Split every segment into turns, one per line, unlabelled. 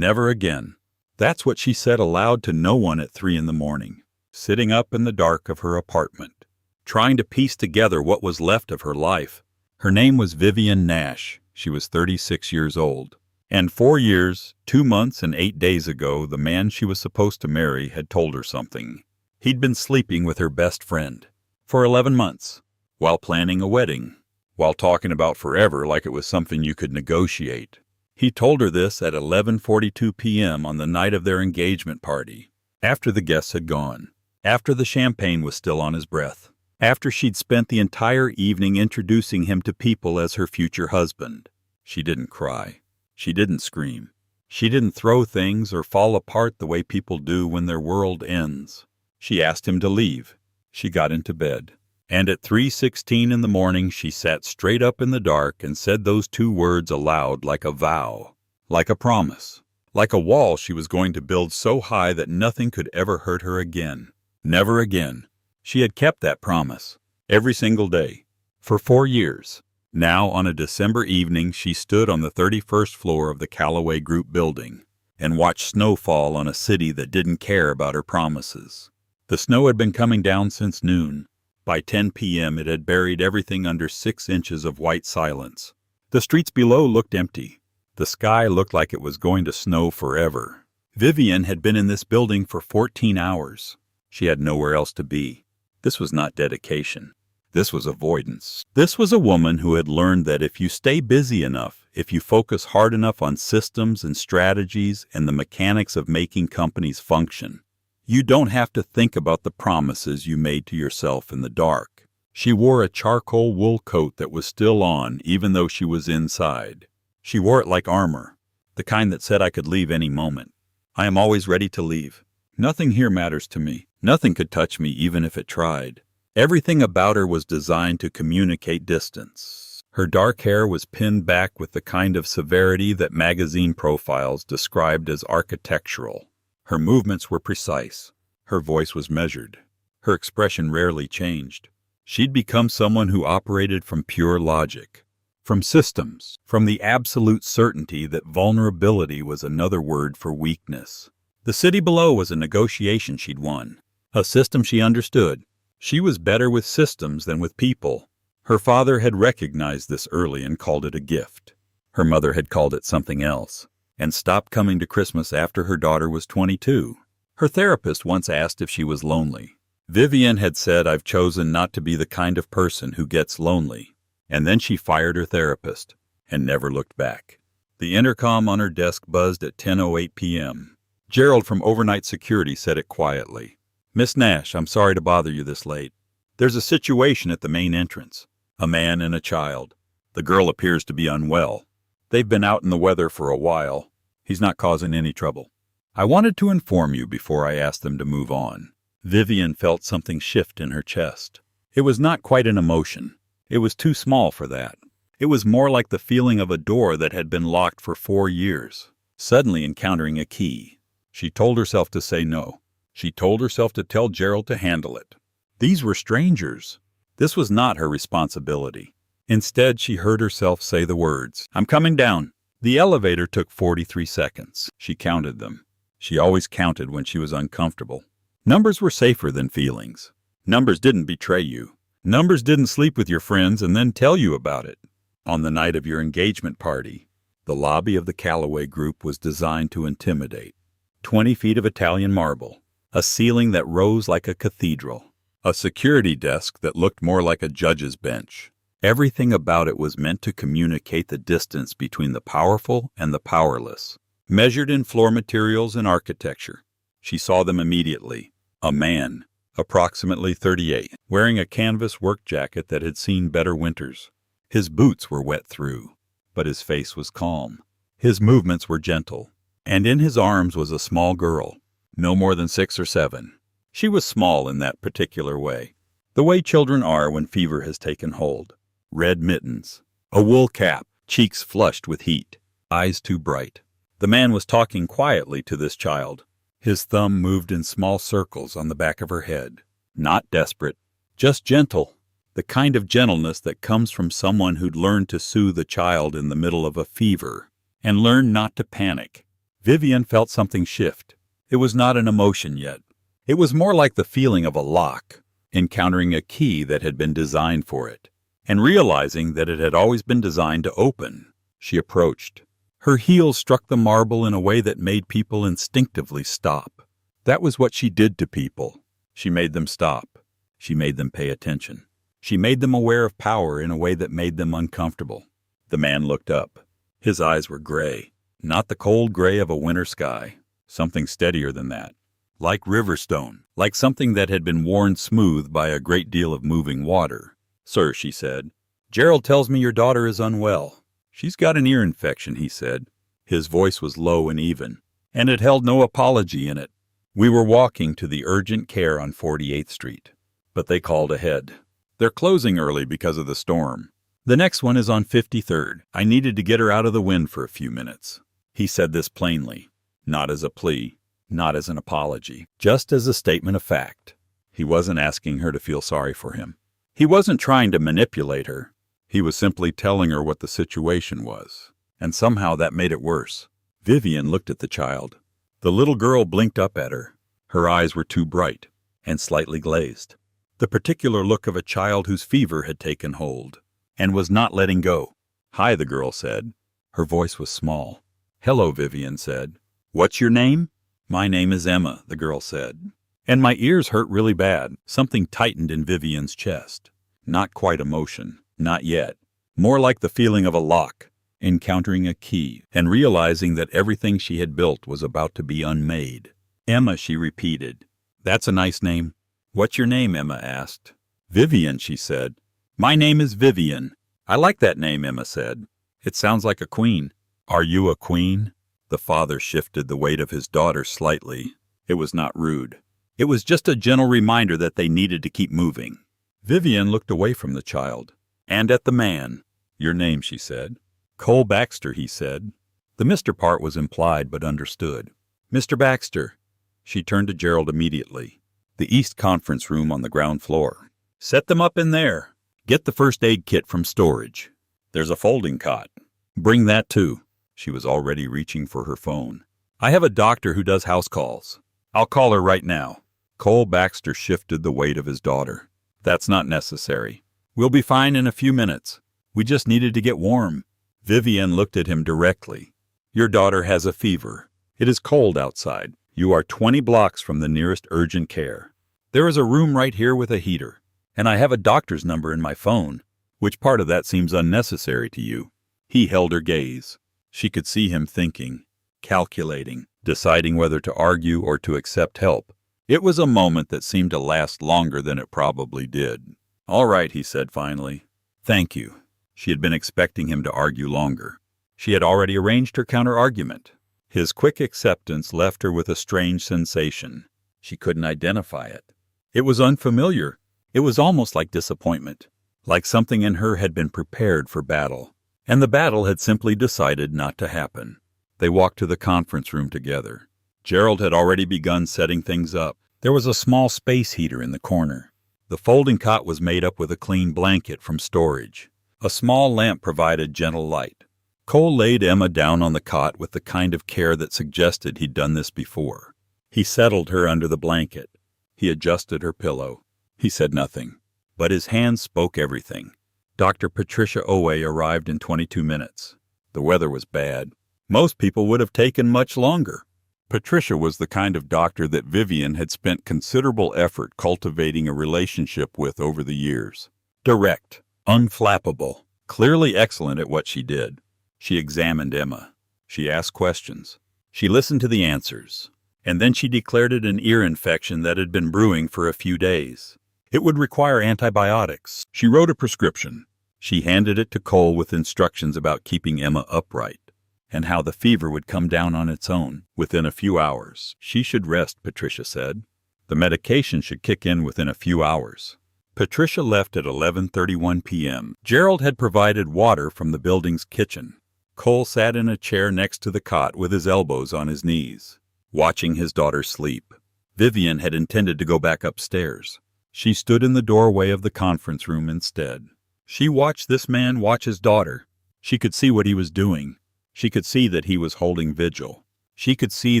Never again. That's what she said aloud to no one at 3 in the morning, sitting up in the dark of her apartment, trying to piece together what was left of her life. Her name was Vivian Nash. She was 36 years old. And 4 years, 2 months, and 8 days ago, the man she was supposed to marry had told her something. He'd been sleeping with her best friend for 11 months, while planning a wedding, while talking about forever like it was something you could negotiate. He told her this at 11:42 p.m. on the night of their engagement party, after the guests had gone, after the champagne was still on his breath, after she'd spent the entire evening introducing him to people as her future husband. She didn't cry. She didn't scream. She didn't throw things or fall apart the way people do when their world ends. She asked him to leave. She got into bed. And at 3:16 in the morning, she sat straight up in the dark and said those 2 words aloud like a vow, like a promise, like a wall she was going to build so high that nothing could ever hurt her again. Never again. She had kept that promise, every single day, for 4 years. Now, on a December evening, she stood on the 31st floor of the Callaway Group building and watched snow fall on a city that didn't care about her promises. The snow had been coming down since noon. By 10 p.m. it had buried everything under 6 inches of white silence. The streets below looked empty. The sky looked like it was going to snow forever. Vivian had been in this building for 14 hours. She had nowhere else to be. This was not dedication. This was avoidance. This was a woman who had learned that if you stay busy enough, if you focus hard enough on systems and strategies and the mechanics of making companies function, you don't have to think about the promises you made to yourself in the dark. She wore a charcoal wool coat that was still on even though she was inside. She wore it like armor, the kind that said I could leave any moment. I am always ready to leave. Nothing here matters to me. Nothing could touch me even if it tried. Everything about her was designed to communicate distance. Her dark hair was pinned back with the kind of severity that magazine profiles described as architectural. Her movements were precise. Her voice was measured. Her expression rarely changed. She'd become someone who operated from pure logic, from systems, from the absolute certainty that vulnerability was another word for weakness. The city below was a negotiation she'd won, a system she understood. She was better with systems than with people. Her father had recognized this early and called it a gift. Her mother had called it something else, and stopped coming to Christmas after her daughter was 22. Her therapist once asked if she was lonely. Vivian had said, "I've chosen not to be the kind of person who gets lonely." And then she fired her therapist and never looked back. The intercom on her desk buzzed at 10:08 p.m. Gerald from Overnight Security said it quietly. "Miss Nash, I'm sorry to bother you this late. There's a situation at the main entrance. A man and a child. The girl appears to be unwell. They've been out in the weather for a while. He's not causing any trouble. I wanted to inform you before I asked them to move on." Vivian felt something shift in her chest. It was not quite an emotion. It was too small for that. It was more like the feeling of a door that had been locked for 4 years, suddenly encountering a key. She told herself to say no. She told herself to tell Gerald to handle it. These were strangers. This was not her responsibility. Instead, she heard herself say the words, "I'm coming down." The elevator took 43 seconds. She counted them. She always counted when she was uncomfortable. Numbers were safer than feelings. Numbers didn't betray you. Numbers didn't sleep with your friends and then tell you about it. On the night of your engagement party, the lobby of the Callaway Group was designed to intimidate. 20 feet of Italian marble, a ceiling that rose like a cathedral, a security desk that looked more like a judge's bench. Everything about it was meant to communicate the distance between the powerful and the powerless, measured in floor materials and architecture. She saw them immediately. A man, approximately 38, wearing a canvas work jacket that had seen better winters. His boots were wet through, but his face was calm. His movements were gentle, and in his arms was a small girl, no more than 6 or 7. She was small in that particular way, the way children are when fever has taken hold. Red mittens, a wool cap, cheeks flushed with heat, eyes too bright. The man was talking quietly to this child. His thumb moved in small circles on the back of her head. Not desperate, just gentle. The kind of gentleness that comes from someone who'd learned to soothe a child in the middle of a fever and learned not to panic. Vivian felt something shift. It was not an emotion yet. It was more like the feeling of a lock, encountering a key that had been designed for it, and realizing that it had always been designed to open. She approached. Her heels struck the marble in a way that made people instinctively stop. That was what she did to people. She made them stop. She made them pay attention. She made them aware of power in a way that made them uncomfortable. The man looked up. His eyes were gray, not the cold gray of a winter sky, something steadier than that. Like riverstone, like something that had been worn smooth by a great deal of moving water. "Sir," she said, "Gerald tells me your daughter is unwell." "She's got an ear infection," he said. His voice was low and even, and it held no apology in it. "We were walking to the urgent care on 48th Street, but they called ahead. They're closing early because of the storm. The next one is on 53rd. I needed to get her out of the wind for a few minutes." He said this plainly, not as a plea, not as an apology, just as a statement of fact. He wasn't asking her to feel sorry for him. He wasn't trying to manipulate her. He was simply telling her what the situation was, and somehow that made it worse. Vivian looked at the child. The little girl blinked up at her. Her eyes were too bright and slightly glazed. The particular look of a child whose fever had taken hold and was not letting go. "Hi," the girl said. Her voice was small. "Hello," Vivian said. "What's your name?" "My name is Emma," the girl said. "And my ears hurt really bad." Something tightened in Vivian's chest. Not quite emotion. Not yet. More like the feeling of a lock, encountering a key, and realizing that everything she had built was about to be unmade. "Emma," she repeated. "That's a nice name." "What's your name?" Emma asked. "Vivian," she said. "My name is Vivian." "I like that name," Emma said. "It sounds like a queen." "Are you a queen?" The father shifted the weight of his daughter slightly. It was not rude. It was just a gentle reminder that they needed to keep moving. Vivian looked away from the child, and at the man. "Your name," she said. "Cole Baxter," he said. The Mr. part was implied but understood. "Mr. Baxter." She turned to Gerald immediately. "The East Conference Room on the ground floor. Set them up in there. Get the first aid kit from storage. There's a folding cot. Bring that too." She was already reaching for her phone. "I have a doctor who does house calls. I'll call her right now." Cole Baxter shifted the weight of his daughter. "That's not necessary. We'll be fine in a few minutes. We just needed to get warm." Vivian looked at him directly. "Your daughter has a fever. It is cold outside. You are 20 blocks from the nearest urgent care. There is a room right here with a heater, and I have a doctor's number in my phone. Which part of that seems unnecessary to you?" He held her gaze. She could see him thinking, calculating, deciding whether to argue or to accept help. It was a moment that seemed to last longer than it probably did. "All right," he said finally. "Thank you." She had been expecting him to argue longer. She had already arranged her counter-argument. His quick acceptance left her with a strange sensation. She couldn't identify it. It was unfamiliar. It was almost like disappointment, like something in her had been prepared for battle, and the battle had simply decided not to happen. They walked to the conference room together. Gerald had already begun setting things up. There was a small space heater in the corner. The folding cot was made up with a clean blanket from storage. A small lamp provided gentle light. Cole laid Emma down on the cot with the kind of care that suggested he'd done this before. He settled her under the blanket. He adjusted her pillow. He said nothing, but his hands spoke everything. Dr. Patricia Owe arrived in 22 minutes. The weather was bad. Most people would have taken much longer. Patricia was the kind of doctor that Vivian had spent considerable effort cultivating a relationship with over the years. Direct, unflappable, clearly excellent at what she did. She examined Emma. She asked questions. She listened to the answers. And then she declared it an ear infection that had been brewing for a few days. It would require antibiotics. She wrote a prescription. She handed it to Cole with instructions about keeping Emma upright, and how the fever would come down on its own within a few hours. She should rest, Patricia said. The medication should kick in within a few hours. Patricia left at 11:31 p.m. Gerald had provided water from the building's kitchen. Cole sat in a chair next to the cot with his elbows on his knees, watching his daughter sleep. Vivian had intended to go back upstairs. She stood in the doorway of the conference room instead. She watched this man watch his daughter. She could see what he was doing. She could see that he was holding vigil. She could see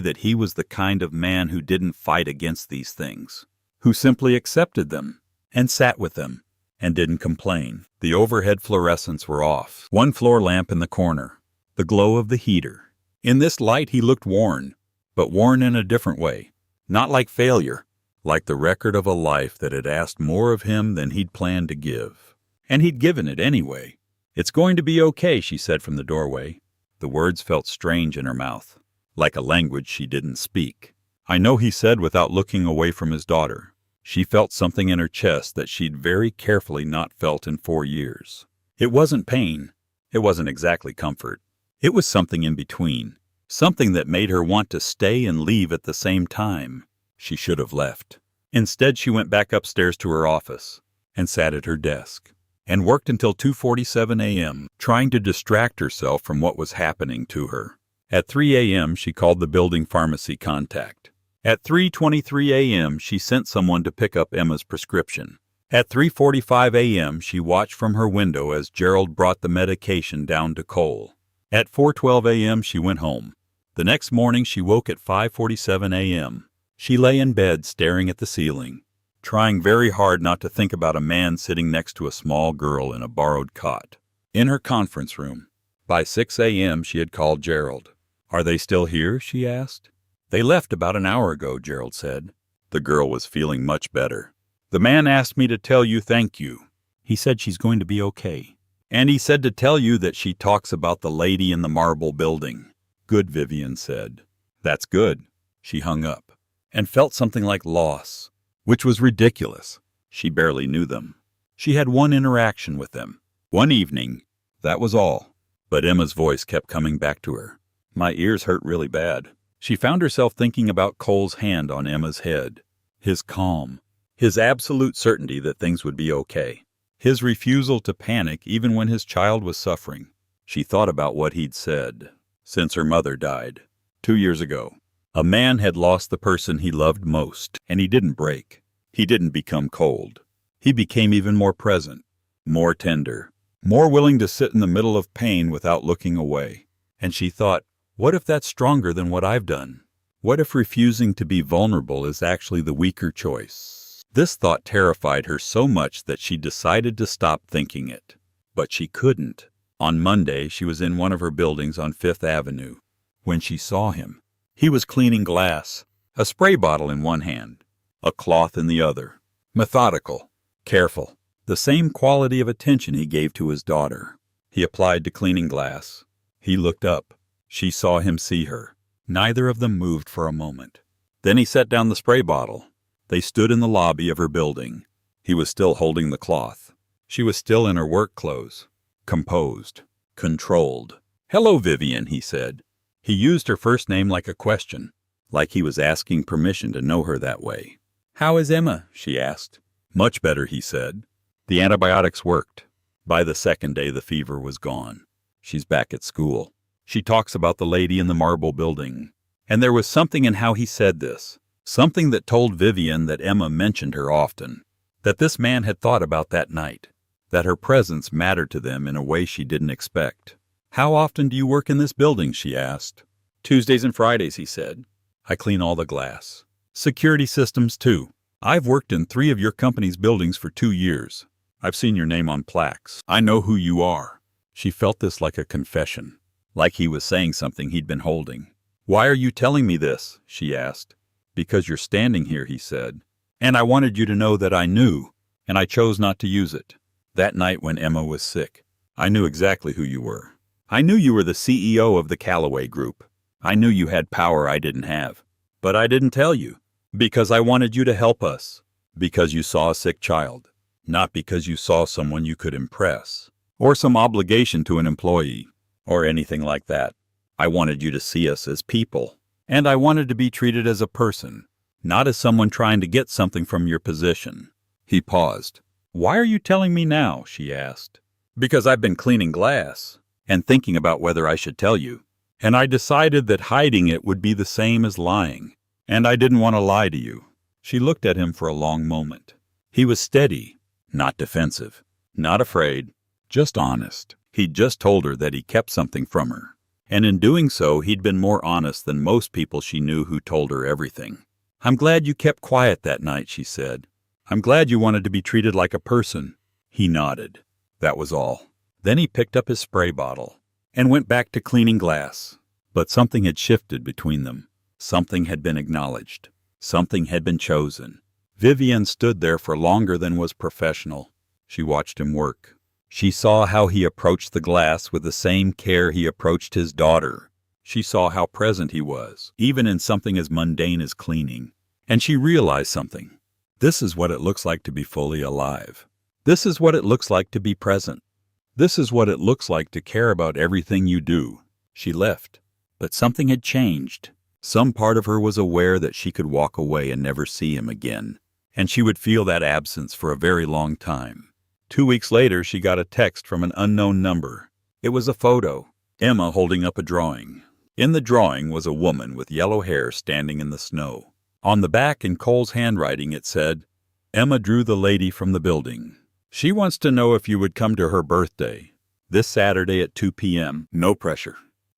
that he was the kind of man who didn't fight against these things, who simply accepted them and sat with them and didn't complain. The overhead fluorescents were off. One floor lamp in the corner. The glow of the heater. In this light he looked worn, but worn in a different way. Not like failure, like the record of a life that had asked more of him than he'd planned to give. And he'd given it anyway. "It's going to be okay," she said from the doorway. The words felt strange in her mouth, like a language she didn't speak. "I know," he said without looking away from his daughter. She felt something in her chest that she'd very carefully not felt in 4 years. It wasn't pain. It wasn't exactly comfort. It was something in between. Something that made her want to stay and leave at the same time. She should have left. Instead, she went back upstairs to her office and sat at her desk and worked until 2:47 a.m., trying to distract herself from what was happening to her. At 3 a.m., she called the building pharmacy contact. At 3:23 a.m., she sent someone to pick up Emma's prescription. At 3:45 a.m., she watched from her window as Gerald brought the medication down to Cole. At 4:12 a.m., she went home. The next morning, she woke at 5:47 a.m. She lay in bed staring at the ceiling, trying very hard not to think about a man sitting next to a small girl in a borrowed cot. In her conference room, by 6 a.m., she had called Gerald. "Are they still here?" she asked. "They left about an hour ago," Gerald said. The girl was feeling much better. "The man asked me to tell you thank you. He said she's going to be okay. And he said to tell you that she talks about the lady in the marble building." "Good," Vivian said. "That's good." She hung up and felt something like loss, which was ridiculous. She barely knew them. She had one interaction with them, one evening. That was all. But Emma's voice kept coming back to her. "My ears hurt really bad." She found herself thinking about Cole's hand on Emma's head, his calm, his absolute certainty that things would be okay, his refusal to panic even when his child was suffering. She thought about what he'd said since her mother died 2 years ago. A man had lost the person he loved most, and he didn't break. He didn't become cold. He became even more present, more tender, more willing to sit in the middle of pain without looking away. And she thought, what if that's stronger than what I've done? What if refusing to be vulnerable is actually the weaker choice? This thought terrified her so much that she decided to stop thinking it. But she couldn't. On Monday, she was in one of her buildings on 5th Avenue when she saw him. He was cleaning glass, a spray bottle in one hand, a cloth in the other. Methodical, careful, the same quality of attention he gave to his daughter. He applied to cleaning glass. He looked up. She saw him see her. Neither of them moved for a moment. Then he set down the spray bottle. They stood in the lobby of her building. He was still holding the cloth. She was still in her work clothes. Composed. Controlled. "Hello, Vivian," he said. He used her first name like a question, like he was asking permission to know her that way. "How is Emma?" she asked. "Much better," he said. "The antibiotics worked. By the second day, the fever was gone. She's back at school. She talks about the lady in the marble building." And there was something in how he said this, something that told Vivian that Emma mentioned her often, that this man had thought about that night, that her presence mattered to them in a way she didn't expect. "How often do you work in this building?" she asked. "Tuesdays and Fridays," he said. "I clean all the glass. Security systems, too. I've worked in 3 of your company's buildings for 2 years. I've seen your name on plaques. I know who you are." She felt this like a confession, like he was saying something he'd been holding. "Why are you telling me this?" she asked. "Because you're standing here," he said. "And I wanted you to know that I knew, and I chose not to use it. That night when Emma was sick, I knew exactly who you were. I knew you were the CEO of the Callaway Group. I knew you had power I didn't have. But I didn't tell you, because I wanted you to help us, because you saw a sick child, not because you saw someone you could impress, or some obligation to an employee, or anything like that. I wanted you to see us as people, and I wanted to be treated as a person, not as someone trying to get something from your position." He paused. "Why are you telling me now?" she asked. "Because I've been cleaning glass and thinking about whether I should tell you, and I decided that hiding it would be the same as lying, and I didn't want to lie to you." She looked at him for a long moment. He was steady, not defensive, not afraid, just honest. He'd just told her that he kept something from her, And in doing so, he'd been more honest than most people she knew who told her everything. "I'm glad you kept quiet that night," she said. "I'm glad you wanted to be treated like a person." He nodded. That was all. Then he picked up his spray bottle and went back to cleaning glass. But something had shifted between them. Something had been acknowledged. Something had been chosen. Vivian stood there for longer than was professional. She watched him work. She saw how he approached the glass with the same care he approached his daughter. She saw how present he was, even in something as mundane as cleaning. And she realized something. This is what it looks like to be fully alive. This is what it looks like to be present. This is what it looks like to care about everything you do. She left. But something had changed. Some part of her was aware that she could walk away and never see him again. And she would feel that absence for a very long time. 2 weeks later, she got a text from an unknown number. It was a photo. Emma holding up a drawing. In the drawing was a woman with yellow hair standing in the snow. On the back, in Cole's handwriting, it said, "Emma drew the lady from the building. She wants to know if you would come to her birthday. This Saturday at 2 p.m. No pressure.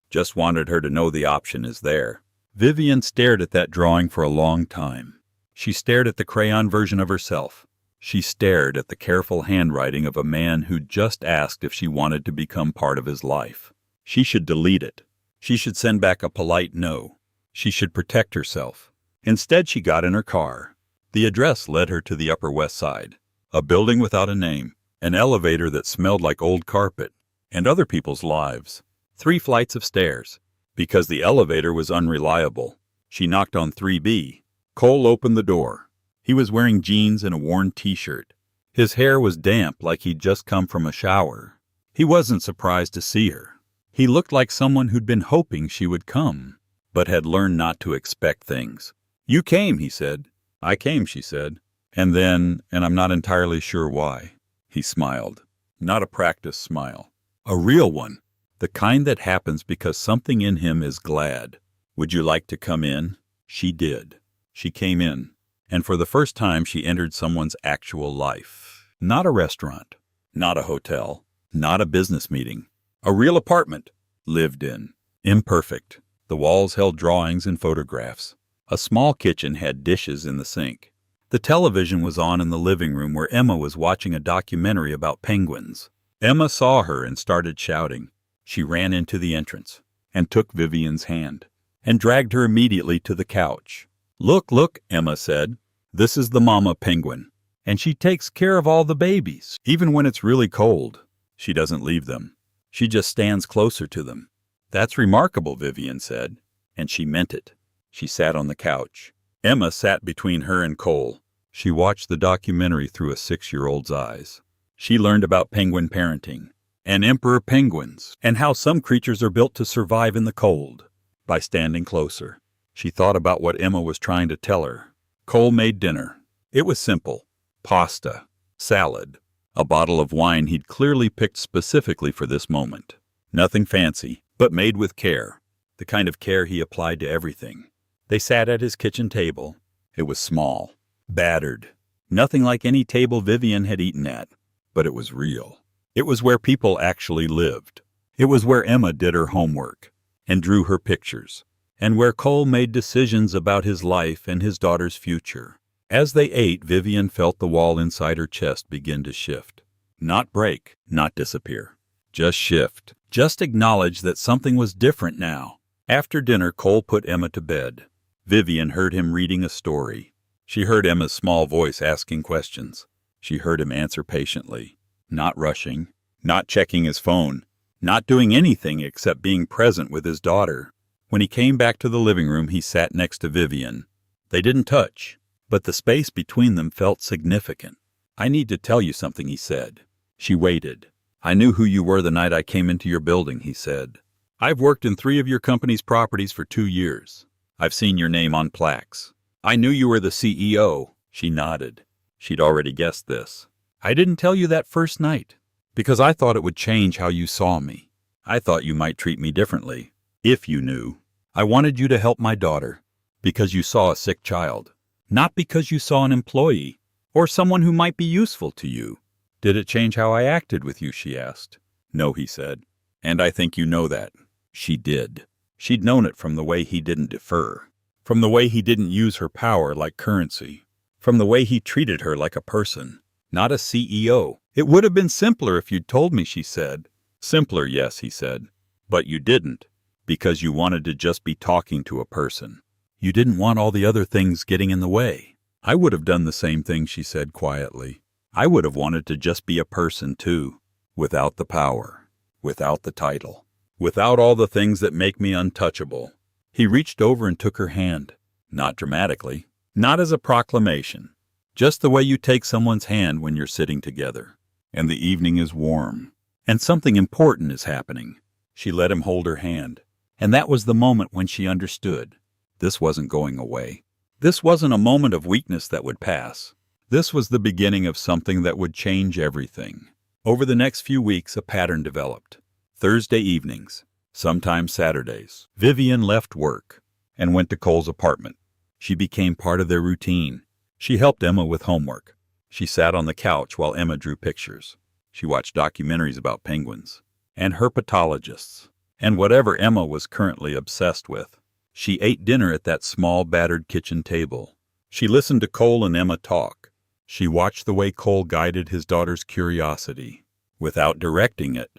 Just wanted her to know the option is there." Vivian stared at that drawing for a long time. She stared at the crayon version of herself. She stared at the careful handwriting of a man who'd just asked if she wanted to become part of his life. She should delete it. She should send back a polite no. She should protect herself. Instead, she got in her car. The address led her to the Upper West Side. A building without a name. An elevator that smelled like old carpet. And other people's lives. 3 flights of stairs. Because the elevator was unreliable. She knocked on 3B. Cole opened the door. He was wearing jeans and a worn t-shirt. His hair was damp like he'd just come from a shower. He wasn't surprised to see her. He looked like someone who'd been hoping she would come, but had learned not to expect things. "You came," he said. "I came," she said. And I'm not entirely sure why. He smiled. Not a practiced smile. A real one. The kind that happens because something in him is glad. "Would you like to come in?" She did. She came in. And for the first time, she entered someone's actual life. Not a restaurant. Not a hotel. Not a business meeting. A real apartment. Lived in. Imperfect. The walls held drawings and photographs. A small kitchen had dishes in the sink. The television was on in the living room where Emma was watching a documentary about penguins. Emma saw her and started shouting. She ran into the entrance and took Vivian's hand and dragged her immediately to the couch. Look, Emma said. "This is the mama penguin, and she takes care of all the babies, even when it's really cold. She doesn't leave them. She just stands closer to them." "That's remarkable," Vivian said, and she meant it. She sat on the couch. Emma sat between her and Cole. She watched the documentary through a 6-year-old's eyes. She learned about penguin parenting, and emperor penguins, and how some creatures are built to survive in the cold by standing closer. She thought about what Emma was trying to tell her. Cole made dinner. It was simple. Pasta, salad, a bottle of wine he'd clearly picked specifically for this moment. Nothing fancy, but made with care, the kind of care he applied to everything. They sat at his kitchen table. It was small, battered, nothing like any table Vivian had eaten at, but it was real. It was where people actually lived. It was where Emma did her homework and drew her pictures, and where Cole made decisions about his life and his daughter's future. As they ate, Vivian felt the wall inside her chest begin to shift. Not break, not disappear. Just shift. Just acknowledge that something was different now. After dinner, Cole put Emma to bed. Vivian heard him reading a story. She heard Emma's small voice asking questions. She heard him answer patiently, not rushing, not checking his phone, not doing anything except being present with his daughter. When he came back to the living room, he sat next to Vivian. They didn't touch, but the space between them felt significant. "I need to tell you something," he said. She waited. "I knew who you were the night I came into your building," he said. "I've worked in 3 of your company's properties for 2 years. I've seen your name on plaques. I knew you were the CEO." She nodded. She'd already guessed this. "I didn't tell you that first night, because I thought it would change how you saw me. I thought you might treat me differently, if you knew. I wanted you to help my daughter, because you saw a sick child, not because you saw an employee, or someone who might be useful to you." "Did it change how I acted with you?" she asked. "No," he said. "And I think you know that." She did. She'd known it from the way he didn't defer, from the way he didn't use her power like currency, from the way he treated her like a person, not a CEO. It would have been simpler if you'd told me, she said. Simpler, yes, he said. But you didn't, because you wanted to just be talking to a person. You didn't want all the other things getting in the way. I would have done the same thing, she said quietly. I would have wanted to just be a person too, without the power, without the title, without all the things that make me untouchable. He reached over and took her hand, not dramatically, not as a proclamation, just the way you take someone's hand when you're sitting together, and the evening is warm, and something important is happening. She let him hold her hand, and that was the moment when she understood. This wasn't going away. This wasn't a moment of weakness that would pass. This was the beginning of something that would change everything. Over the next few weeks, a pattern developed. Thursday evenings, sometimes Saturdays, Vivian left work and went to Cole's apartment. She became part of their routine. She helped Emma with homework. She sat on the couch while Emma drew pictures. She watched documentaries about penguins and herpetologists and whatever Emma was currently obsessed with. She ate dinner at that small, battered kitchen table. She listened to Cole and Emma talk. She watched the way Cole guided his daughter's curiosity, without directing it.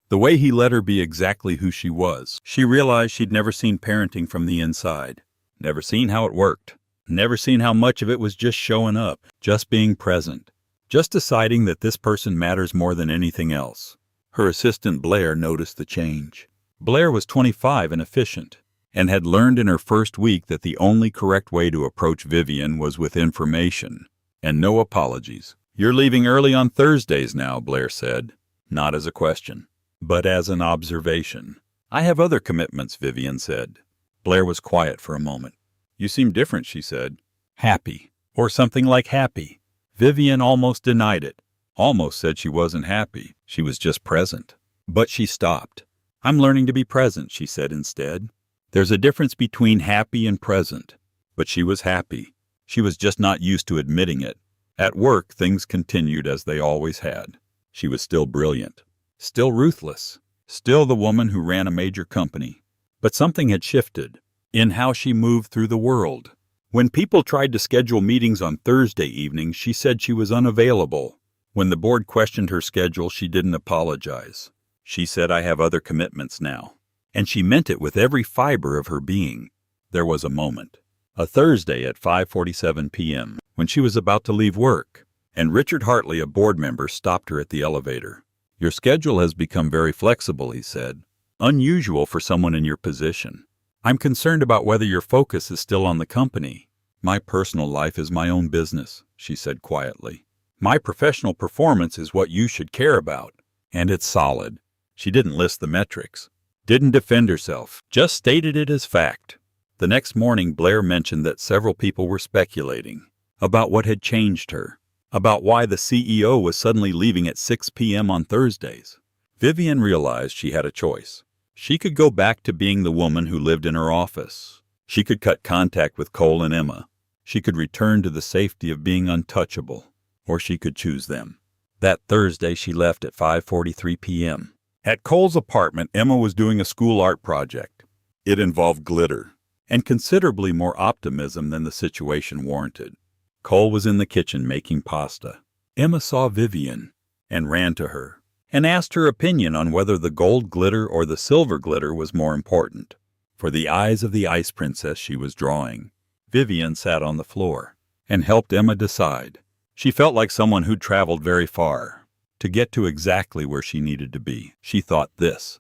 The way he let her be exactly who she was. She realized she'd never seen parenting from the inside, never seen how it worked, never seen how much of it was just showing up, just being present, just deciding that this person matters more than anything else. Her assistant Blair noticed the change. Blair was 25 and efficient, and had learned in her first week that the only correct way to approach Vivian was with information, and no apologies. "You're leaving early on Thursdays now," Blair said, not as a question, but as an observation. "I have other commitments," Vivian said. Blair was quiet for a moment. "You seem different," she said. "Happy," or something like happy. Vivian almost denied it, almost said she wasn't happy. She was just present. But she stopped. "I'm learning to be present," she said instead. "There's a difference between happy and present." But she was happy. She was just not used to admitting it. At work, things continued as they always had. She was still brilliant, still ruthless, still the woman who ran a major company. But something had shifted in how she moved through the world. When people tried to schedule meetings on Thursday evenings, she said she was unavailable. When the board questioned her schedule, she didn't apologize. She said, "I have other commitments now." And she meant it with every fiber of her being. There was a moment. A Thursday at 5:47 p.m., when she was about to leave work, and Richard Hartley, a board member, stopped her at the elevator. "Your schedule has become very flexible," he said. "Unusual for someone in your position. I'm concerned about whether your focus is still on the company." "My personal life is my own business," she said quietly. "My professional performance is what you should care about. And it's solid." She didn't list the metrics, didn't defend herself, just stated it as fact. The next morning, Blair mentioned that several people were speculating about what had changed her, about why the CEO was suddenly leaving at 6 p.m. on Thursdays. Vivian realized she had a choice. She could go back to being the woman who lived in her office. She could cut contact with Cole and Emma. She could return to the safety of being untouchable, or she could choose them. That Thursday, she left at 5:43 p.m. At Cole's apartment, Emma was doing a school art project. It involved glitter, and considerably more optimism than the situation warranted. Cole was in the kitchen making pasta. Emma saw Vivian and ran to her and asked her opinion on whether the gold glitter or the silver glitter was more important for the eyes of the ice princess she was drawing. Vivian sat on the floor and helped Emma decide. She felt like someone who'd traveled very far to get to exactly where she needed to be. She thought, this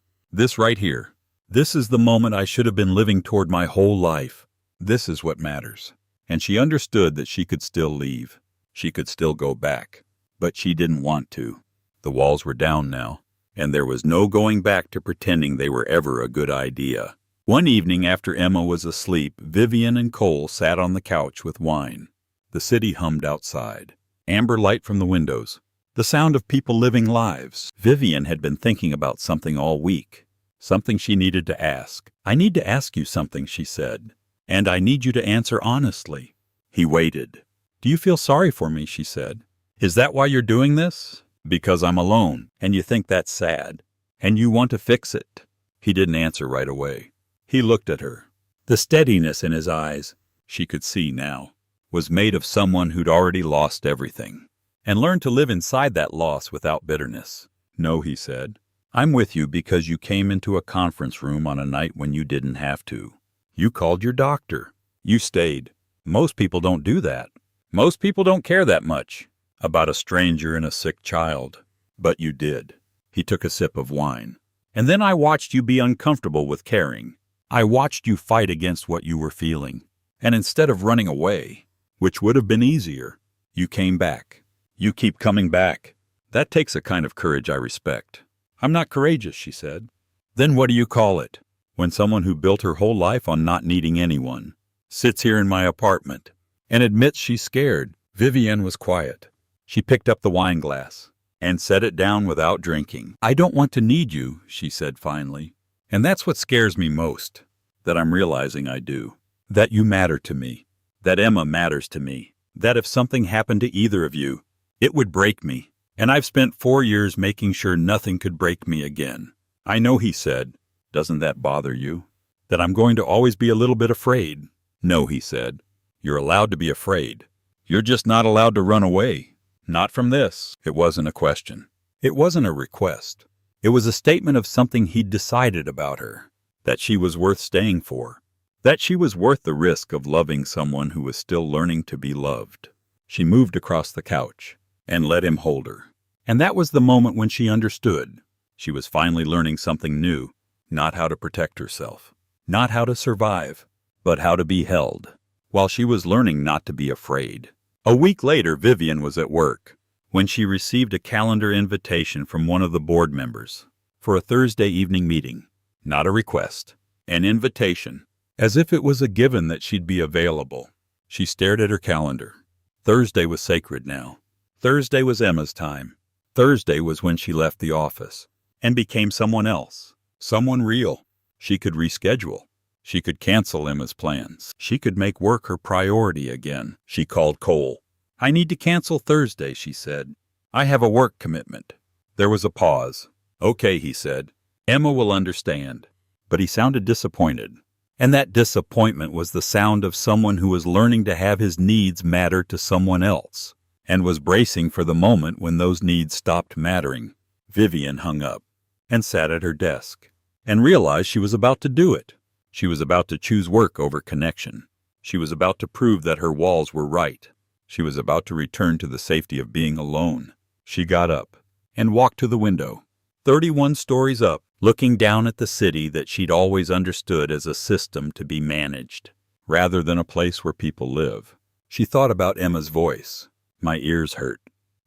right here, this is the moment I should have been living toward my whole life. This is what matters. And she understood that she could still leave. She could still go back. But she didn't want to. The walls were down now, and there was no going back to pretending they were ever a good idea. One evening after Emma was asleep, Vivian and Cole sat on the couch with wine. The city hummed outside. Amber light from the windows. The sound of people living lives. Vivian had been thinking about something all week. Something she needed to ask. "I need to ask you something," she said. "And I need you to answer honestly." He waited. "Do you feel sorry for me?" she said. "Is that why you're doing this? Because I'm alone, and you think that's sad, and you want to fix it?" He didn't answer right away. He looked at her. The steadiness in his eyes, she could see now, was made of someone who'd already lost everything and learned to live inside that loss without bitterness. No, he said. I'm with you because you came into a conference room on a night when you didn't have to. You called your doctor. You stayed. Most people don't do that. Most people don't care that much about a stranger and a sick child. But you did. He took a sip of wine. And then I watched you be uncomfortable with caring. I watched you fight against what you were feeling. And instead of running away, which would have been easier, you came back. You keep coming back. That takes a kind of courage I respect. I'm not courageous, she said. Then what do you call it? When someone who built her whole life on not needing anyone sits here in my apartment and admits she's scared. Vivienne was quiet. She picked up the wine glass and set it down without drinking. I don't want to need you, she said finally. And that's what scares me most, that I'm realizing I do. That you matter to me. That Emma matters to me. That if something happened to either of you, it would break me. And I've spent 4 years making sure nothing could break me again. I know, he said. Doesn't that bother you? That I'm going to always be a little bit afraid? No, he said. You're allowed to be afraid. You're just not allowed to run away. Not from this. It wasn't a question. It wasn't a request. It was a statement of something he'd decided about her. That she was worth staying for. That she was worth the risk of loving someone who was still learning to be loved. She moved across the couch and let him hold her. And that was the moment when she understood. She was finally learning something new. Not how to protect herself. Not how to survive. But how to be held. While she was learning not to be afraid. A week later, Vivienne was at work when she received a calendar invitation from one of the board members for a Thursday evening meeting. Not a request. An invitation. As if it was a given that she'd be available. She stared at her calendar. Thursday was sacred now. Thursday was Emma's time. Thursday was when she left the office and became someone else. Someone real. She could reschedule. She could cancel Emma's plans. She could make work her priority again. She called Cole. I need to cancel Thursday, she said. I have a work commitment. There was a pause. Okay, he said. Emma will understand. But he sounded disappointed. And that disappointment was the sound of someone who was learning to have his needs matter to someone else, and was bracing for the moment when those needs stopped mattering. Vivienne hung up, and sat at her desk, and realized she was about to do it. She was about to choose work over connection. She was about to prove that her walls were right. She was about to return to the safety of being alone. She got up, and walked to the window, 31 stories up, looking down at the city that she'd always understood as a system to be managed, rather than a place where people live. She thought about Emma's voice. My ears hurt.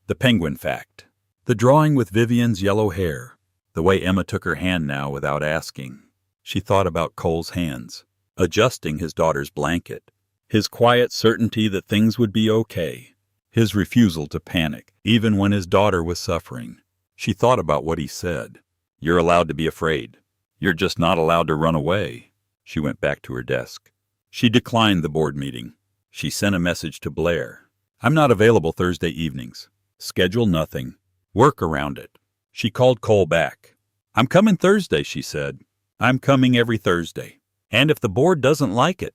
The penguin fact. The drawing with Vivienne's yellow hair. The way Emma took her hand now without asking. She thought about Cole's hands, adjusting his daughter's blanket. His quiet certainty that things would be okay. His refusal to panic, even when his daughter was suffering. She thought about what he said. You're allowed to be afraid. You're just not allowed to run away. She went back to her desk. She declined the board meeting. She sent a message to Blair. I'm not available Thursday evenings. Schedule nothing. Work around it. She called Cole back. I'm coming Thursday, she said. I'm coming every Thursday. And if the board doesn't like it,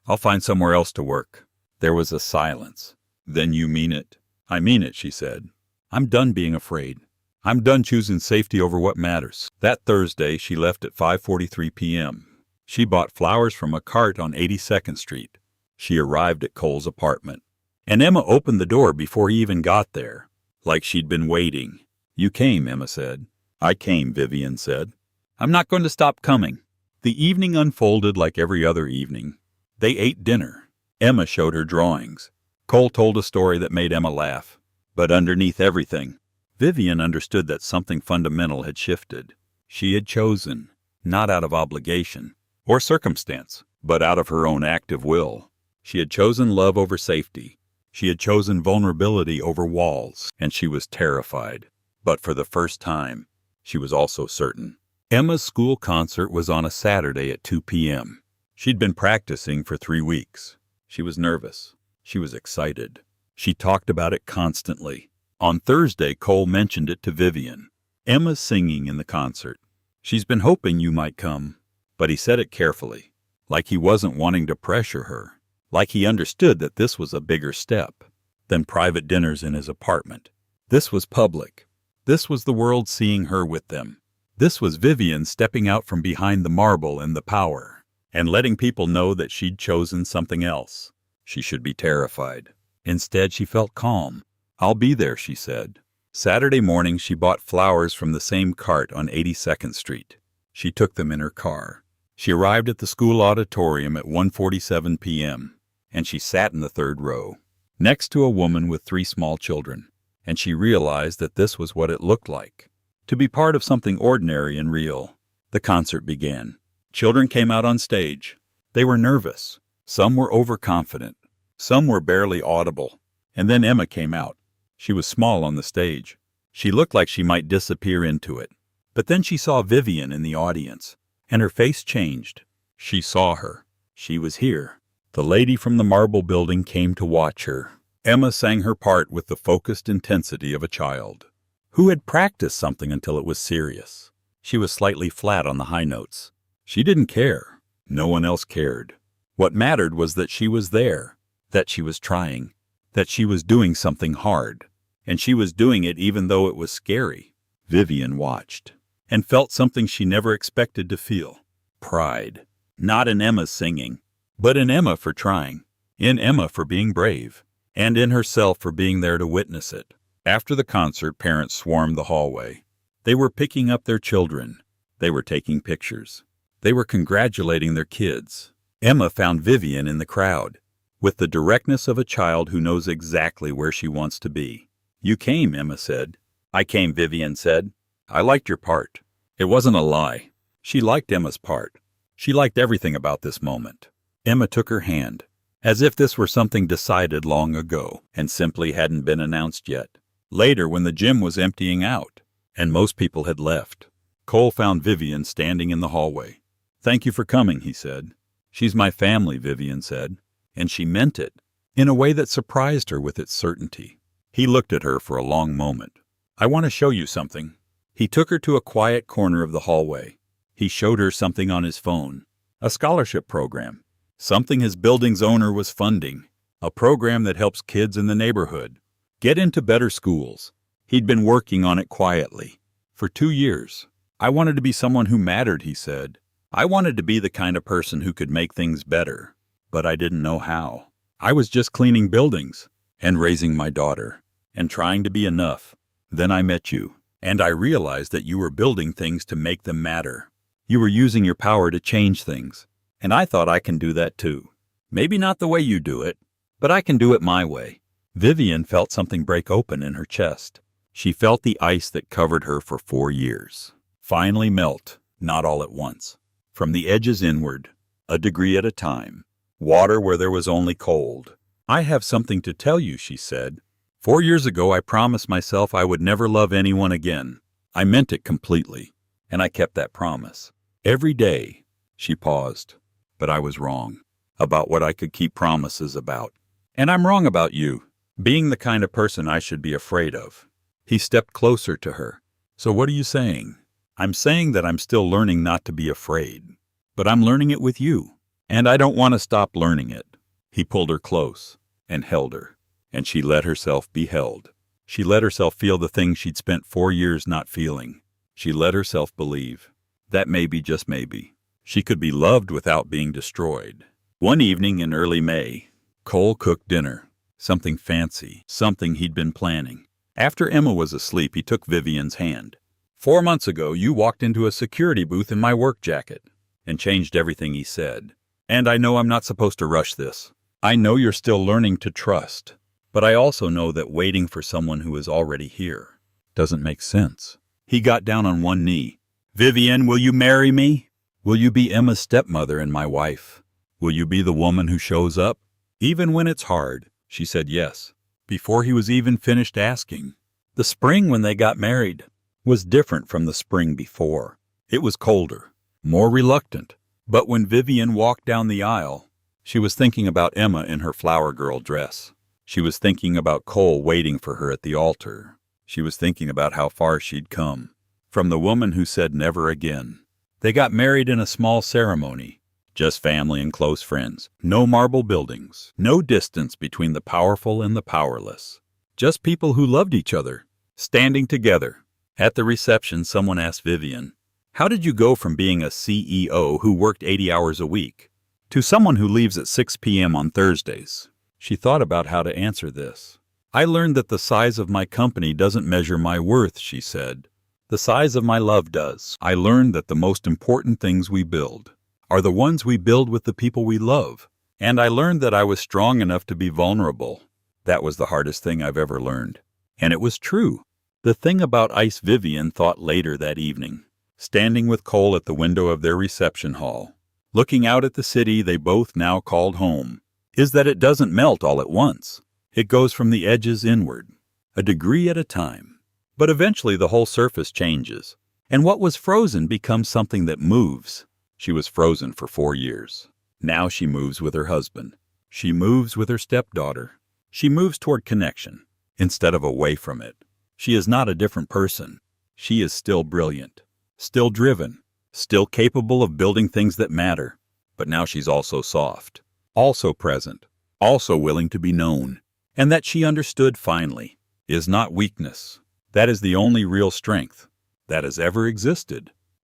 I'll find somewhere else to work. There was a silence. Then you mean it? I mean it, she said. I'm done being afraid. I'm done choosing safety over what matters. That Thursday, she left at 5:43 p.m. She bought flowers from a cart on 82nd Street. She arrived at Cole's apartment. And Emma opened the door before he even got there, like she'd been waiting. You came, Emma said. I came, Vivienne said. I'm not going to stop coming. The evening unfolded like every other evening. They ate dinner. Emma showed her drawings. Cole told a story that made Emma laugh. But underneath everything, Vivienne understood that something fundamental had shifted. She had chosen, not out of obligation or circumstance, but out of her own active will. She had chosen love over safety. She had chosen vulnerability over walls, and she was terrified. But for the first time, she was also certain. Emma's school concert was on a Saturday at 2 p.m. She'd been practicing for 3 weeks. She was nervous. She was excited. She talked about it constantly. On Thursday, Cole mentioned it to Vivienne. Emma's singing in the concert. She's been hoping you might come." But he said it carefully, like he wasn't wanting to pressure her, like he understood that this was a bigger step than private dinners in his apartment. This was public. This was the world seeing her with them. This was Vivian stepping out from behind the marble and the power, and letting people know that she'd chosen something else. She should be terrified. Instead, she felt calm. "I'll be there," she said. Saturday morning, she bought flowers from the same cart on 82nd Street. She took them in her car. She arrived at the school auditorium at 1:47 p.m., and she sat in the third row, next to a woman with 3 small children, and she realized that this was what it looked like, to be part of something ordinary and real. The concert began. Children came out on stage. They were nervous. Some were overconfident. Some were barely audible. And then Emma came out. She was small on the stage. She looked like she might disappear into it. But then she saw Vivian in the audience, and her face changed. She saw her. She was here. The lady from the marble building came to watch her. Emma sang her part with the focused intensity of a child who had practiced something until it was serious. She was slightly flat on the high notes. She didn't care. No one else cared. What mattered was that she was there, that she was trying, that she was doing something hard, and she was doing it even though it was scary. Vivian watched and felt something she never expected to feel. Pride. Not in Emma's singing, but in Emma for trying, in Emma for being brave, and in herself for being there to witness it. After the concert, parents swarmed the hallway. They were picking up their children. They were taking pictures. They were congratulating their kids. Emma found Vivian in the crowd, with the directness of a child who knows exactly where she wants to be. "You came," Emma said. "I came," Vivian said. "I liked your part." It wasn't a lie. She liked Emma's part. She liked everything about this moment. Emma took her hand, as if this were something decided long ago and simply hadn't been announced yet. Later, when the gym was emptying out, and most people had left, Cole found Vivian standing in the hallway. "Thank you for coming," he said. "She's my family," Vivian said, and she meant it, in a way that surprised her with its certainty. He looked at her for a long moment. "I want to show you something." He took her to a quiet corner of the hallway. He showed her something on his phone, a scholarship program, something his building's owner was funding, a program that helps kids in the neighborhood get into better schools. He'd been working on it quietly for 2 years. "I wanted to be someone who mattered," he said. "I wanted to be the kind of person who could make things better, but I didn't know how. I was just cleaning buildings and raising my daughter and trying to be enough. Then I met you, and I realized that you were building things to make them matter. You were using your power to change things, and I thought I can do that too. Maybe not the way you do it, but I can do it my way." Vivian felt something break open in her chest. She felt the ice that covered her for 4 years finally melt, not all at once. From the edges inward, a degree at a time, water where there was only cold. "I have something to tell you," she said. 4 years ago, I promised myself I would never love anyone again. I meant it completely, and I kept that promise. Every day." She paused. "But I was wrong about what I could keep promises about. And I'm wrong about you, being the kind of person I should be afraid of." He stepped closer to her. "So what are you saying?" "I'm saying that I'm still learning not to be afraid, but I'm learning it with you, and I don't want to stop learning it." He pulled her close and held her, and she let herself be held. She let herself feel the things she'd spent 4 years not feeling. She let herself believe that maybe, just maybe, she could be loved without being destroyed. One evening in early May, Cole cooked dinner, something fancy, something he'd been planning. After Emma was asleep, he took Vivian's hand. 4 months ago, you walked into a security booth in my work jacket and changed everything," he said. "And I know I'm not supposed to rush this. I know you're still learning to trust, but I also know that waiting for someone who is already here doesn't make sense." He got down on one knee. "Vivian, will you marry me? Will you be Emma's stepmother and my wife? Will you be the woman who shows up, even when it's hard?" She said yes, before he was even finished asking. The spring when they got married was different from the spring before. It was colder, more reluctant. But when Vivian walked down the aisle, she was thinking about Emma in her flower girl dress. She was thinking about Cole waiting for her at the altar. She was thinking about how far she'd come. from the woman who said never again. They got married in a small ceremony. Just family and close friends. No marble buildings. No distance between the powerful and the powerless. Just people who loved each other, standing together. At the reception, someone asked Vivian, "How did you go from being a CEO who worked 80 hours a week to someone who leaves at 6 p.m. on Thursdays?" She thought about how to answer this. "I learned that the size of my company doesn't measure my worth," she said. "The size of my love does. I learned that the most important things we build are the ones we build with the people we love. And I learned that I was strong enough to be vulnerable. That was the hardest thing I've ever learned." And it was true. The thing about Ice Vivian thought later that evening, standing with Cole at the window of their reception hall, looking out at the city they both now called home, is that it doesn't melt all at once. It goes from the edges inward, a degree at a time. But eventually the whole surface changes, and what was frozen becomes something that moves. She was frozen for 4 years. Now she moves with her husband. She moves with her stepdaughter. She moves toward connection, instead of away from it. She is not a different person. She is still brilliant, still driven, still capable of building things that matter. But now she's also soft, also present, also willing to be known. And that she understood finally is not weakness. That is the only real strength that has ever existed.